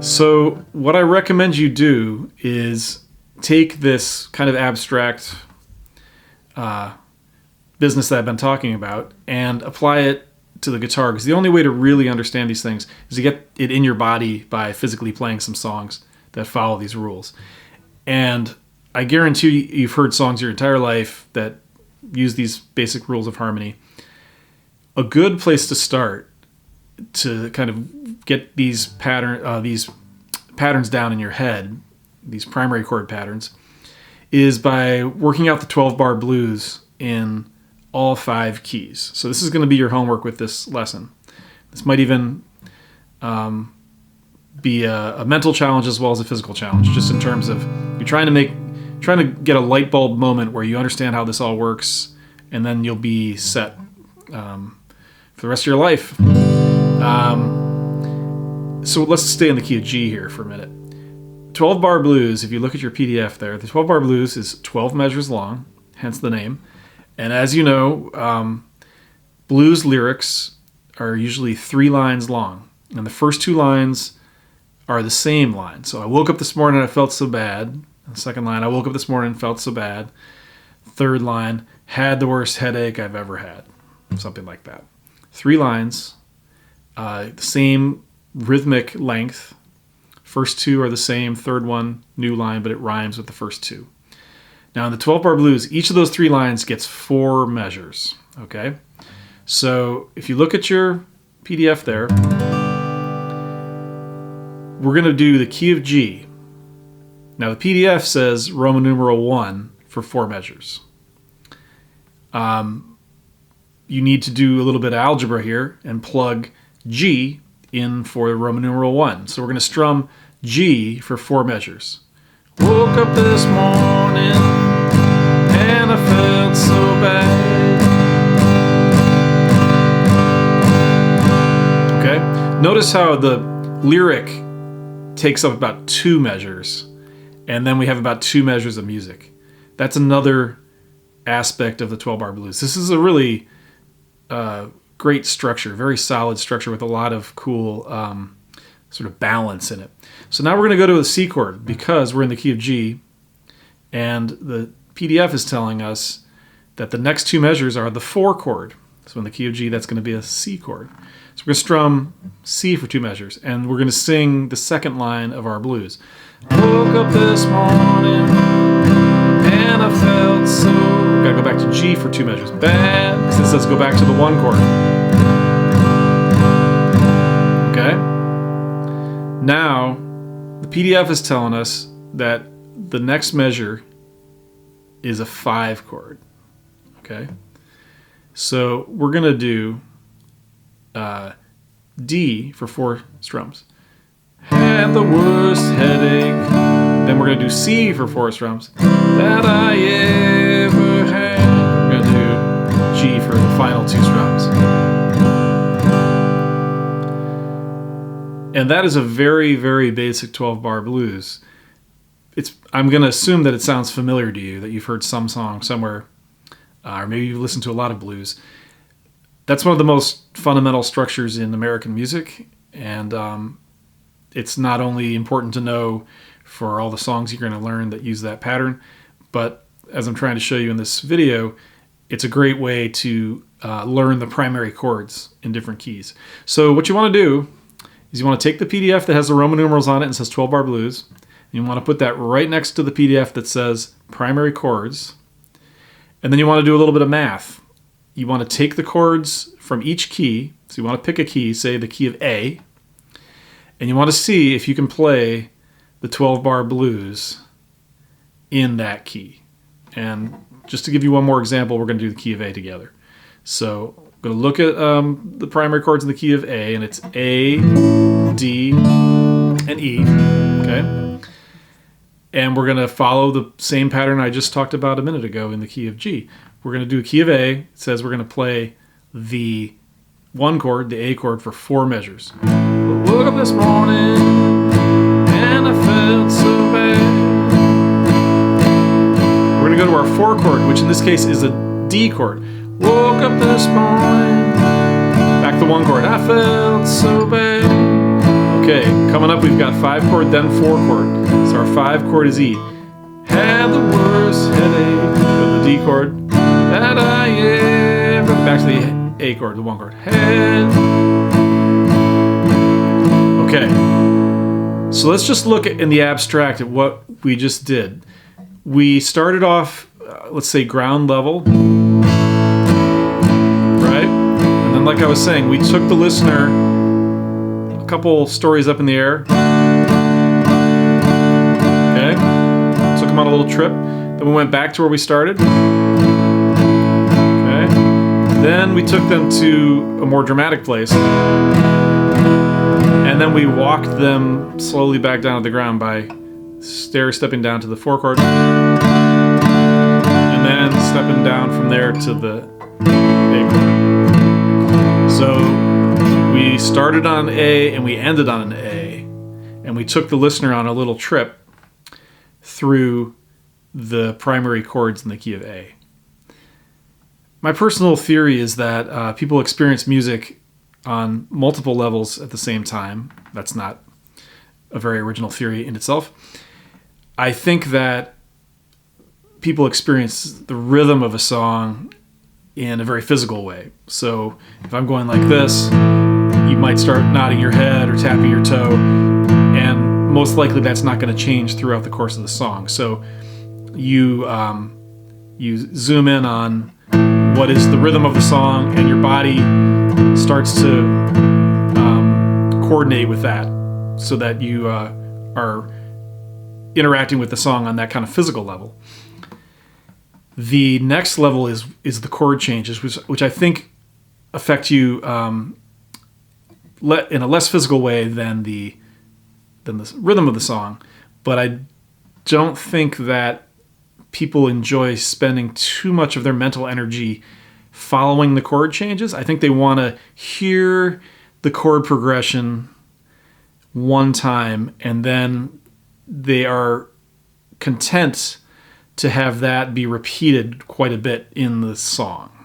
So what I recommend you do is take this kind of abstract business that I've been talking about and apply it to the guitar, because the only way to really understand these things is to get it in your body by physically playing some songs that follow these rules. And I guarantee you've heard songs your entire life that use these basic rules of harmony. A good place to start to kind of get these patterns down in your head, these primary chord patterns, is by working out the 12-bar blues in all 5 keys. So this is going to be your homework with this lesson. This might even be a mental challenge as well as a physical challenge, just in terms of you're trying to get a light bulb moment where you understand how this all works, and then you'll be set for the rest of your life. So let's stay in the key of G here for a minute. 12-bar blues, if you look at your PDF there, the 12-bar blues is 12 measures long, hence the name. And as you know, blues lyrics are usually 3 lines long. And the first 2 lines are the same line. So I woke up this morning and I felt so bad. The second line, I woke up this morning and felt so bad. Third line, had the worst headache I've ever had. Something like that. 3 lines, the same rhythmic length. First 2 are the same. Third one, new line, but it rhymes with the first 2. Now in the 12-bar blues, each of those 3 lines gets 4 measures. Okay? So if you look at your PDF there, we're going to do the key of G. Now the PDF says Roman numeral 1 for 4 measures. You need to do a little bit of algebra here and plug G in for Roman numeral 1. So we're going to strum G for 4 measures. Woke up this morning and I felt so bad. Okay? Notice how the lyric takes up about 2 measures, and then we have about 2 measures of music. That's another aspect of the 12-bar blues. This is a really great structure, very solid structure with a lot of cool sort of balance in it. So now we're going to go to a C chord because we're in the key of G, and the PDF is telling us that the next 2 measures are the 4 chord. So in the key of G, that's going to be a C chord. So we're going to strum C for 2 measures, and we're going to sing the second line of our blues. Woke up this morning and I felt so... We've got to go back to G for 2 measures. Bad, because it says go back to the 1 chord. Okay? Now, the PDF is telling us that the next measure is a 5 chord. Okay? So we're going to do D for 4 strums. Had the worst headache. Then we're going to do C for 4 strums that I ever had. We're going to do G for the final 2 strums. And that is a very, very basic 12-bar blues. I'm going to assume that it sounds familiar to you, that you've heard some song somewhere, or maybe you've listened to a lot of blues. That's one of the most fundamental structures in American music, and it's not only important to know for all the songs you're going to learn that use that pattern, but as I'm trying to show you in this video, it's a great way to learn the primary chords in different keys. So what you want to do is you want to take the PDF that has the Roman numerals on it and says 12-bar blues, and you want to put that right next to the PDF that says primary chords, and then you want to do a little bit of math. You want to take the chords from each key, so you want to pick a key, say the key of A, and you want to see if you can play the 12-bar blues in that key. And just to give you one more example, we're going to do the key of A together. So I'm going to look at the primary chords in the key of A, and it's A, D, and E. Okay? And we're going to follow the same pattern I just talked about a minute ago in the key of G. We're going to do a key of A. It says we're going to play the 1 chord, the A chord, for 4 measures. I woke up this morning and I felt so bad. We're going to go to our 4 chord, which in this case is a D chord. Woke up this morning, back to 1 chord. I felt so bad. Okay, coming up, we've got 5 chord, then 4 chord. So our 5 chord is E. Had the worst headache, go to the D chord, that I ever. Back to the A chord, the 1 chord. Head. Okay, so let's just look in the abstract at what we just did. We started off, let's say, ground level, right? And then, like I was saying, we took the listener a couple stories up in the air. Okay, took them on a little trip. Then we went back to where we started. Okay, then we took them to a more dramatic place. And then we walked them slowly back down to the ground by stair-stepping down to the 4 chord. And then stepping down from there to the A chord. So we started on A and we ended on an A. And we took the listener on a little trip through the primary chords in the key of A. My personal theory is that people experience music on multiple levels at the same time. That's not a very original theory in itself. I think that people experience the rhythm of a song in a very physical way. So if I'm going like this, you might start nodding your head or tapping your toe, and most likely that's not going to change throughout the course of the song. So you zoom in on what is the rhythm of the song, and your body starts to coordinate with that so that you are interacting with the song on that kind of physical level. The next level is the chord changes, which I think affect you in a less physical way than the rhythm of the song. But I don't think that people enjoy spending too much of their mental energy following the chord changes. I think they want to hear the chord progression one time, and then they are content to have that be repeated quite a bit in the song.